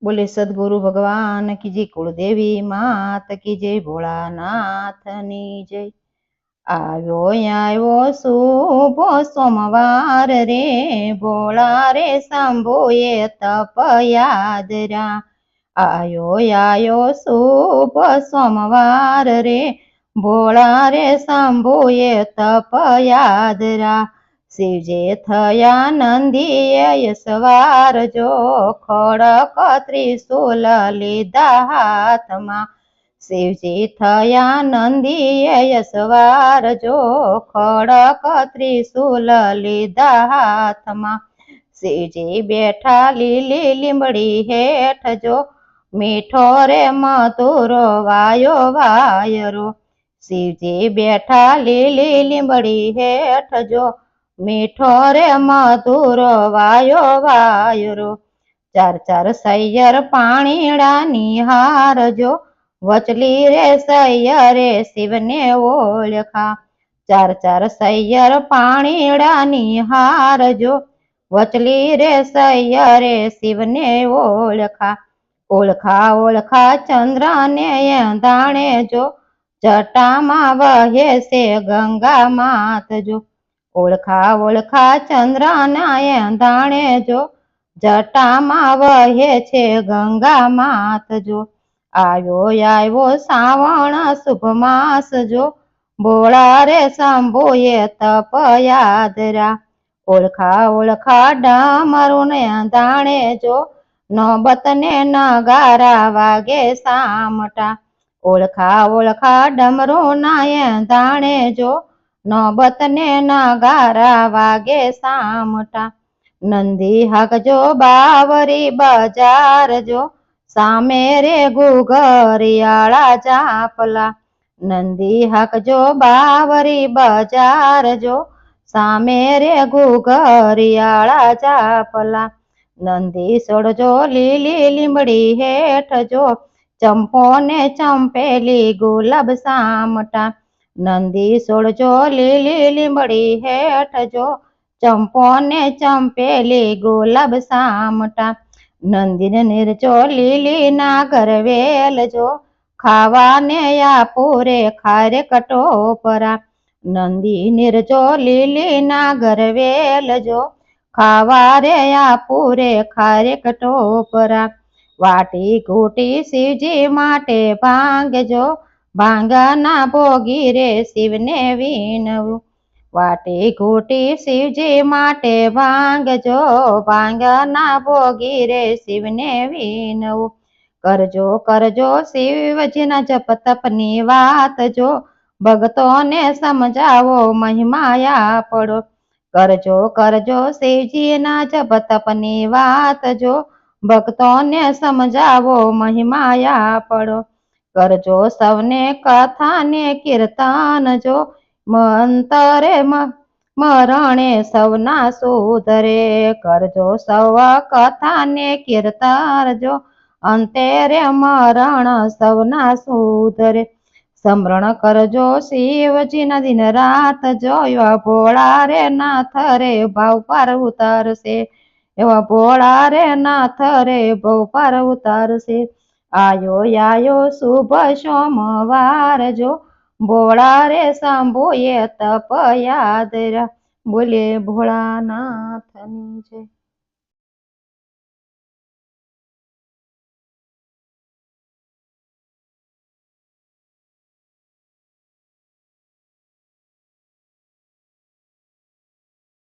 बोले सदगुरु भगवान की जय, कुलदेवी मात की जय, भोलानाथनी जय। आयो आयो शुभ सोमवार रे, भोला रे शंभुए तप यादरा। आयो आयो शुभ सोमवार रे, भोला रे शंभुए तप यादरा। शिवजे थया नंदीए सवार जो, खड़क त्रिशूल लीधा हाथमा। शिवजी थया नंदीए सवार जो, खड़क त्रिशूल लीधा हाथमा। शिवजी बैठा लीली લીમડી हेठ जो, मीठो रे मधुरो वायो वायरो। शिवजी बैठा लीली લીમડી हेठ जो, मीठो रे मधुरो वायो वायरो। चार चार सैयर पाणीड़ा निहार जो, वचली रे सैयरे शिवने ओळखा। चार चार सैयर पाणीड़ा निहार जो, वचली रे सैयरे शिवने ओळखा। ओळखा ओळखा चंद्र ने दाणे जो, जटामा वहे से गंगा मात जो। ओळखा ओळखा चंद्र नाये दाणे जो, जटामा वहे छे गंगा मात जो। आयो आयो श्रावण शुभ मास जो, भोळा रे शंभुए तप यादरा। ओळखा ओळखा डमरू ने दाणे जो, नौबत ने नगारा वागे सामटा। ओळखा ओळखा डमरू नाये दाणे जो, नौबत ने नगारा वागे सामटा। नंदी हाकजो बावरी बजार जो, सामे रे घुघरियाळा जापला। नंदी हाकजो बावरी बजार जो, सामे रे घुघरियाळा जापला। नंदी सोडजो લીલી લીમડી हेठ जो, चंपो ने चंपेली गुलाब सामटा। नंदी सोडजो લીલી લીમડી हेठ जो, चंपो ने चंपेली गुलाब सामटा। नंदी ने निर्जो લીલી नागरवेल जो, खावा ने आपूरे खारे कटोपरा। नंदी निर्जो લીલી नागरवेल जो, खावा रे आपूरे खारे कटोपरा। वाटी घूटी शिवजी माटे भांगजो, भांगना भोगी रे शिवने विनवू। वाटी घूटी शिवजी माटे भांगजो, भांगना भोगी रे शिवने विनवू। करजो करजो शिवजी ना जप तपनी वात जो, भगतों ने समझावो महिमाया पड़ो। करजो करजो शिवजी ना जप तपनी वात जो, भक्तों ने समझावो महिमाया पड़ो। करजो सवने कथा ने कीर्तन जो, मंतरे मरणे सवना सुधरे। करजो सव कथा ने कीर्तन जो, अंते रे मरण सवना सुधरे। स्मरण करजो शिवजी ना दिन रात जो, एवा भोळा रे नाथ रे भाव पार उतारसे। एवा भोळा रे नाथ रे भाव पार उतारसे। आयो आयो शुभ सोमवार जो, भोळा रे शंभुए तप यादरा। बोले भोळानाथनी जय।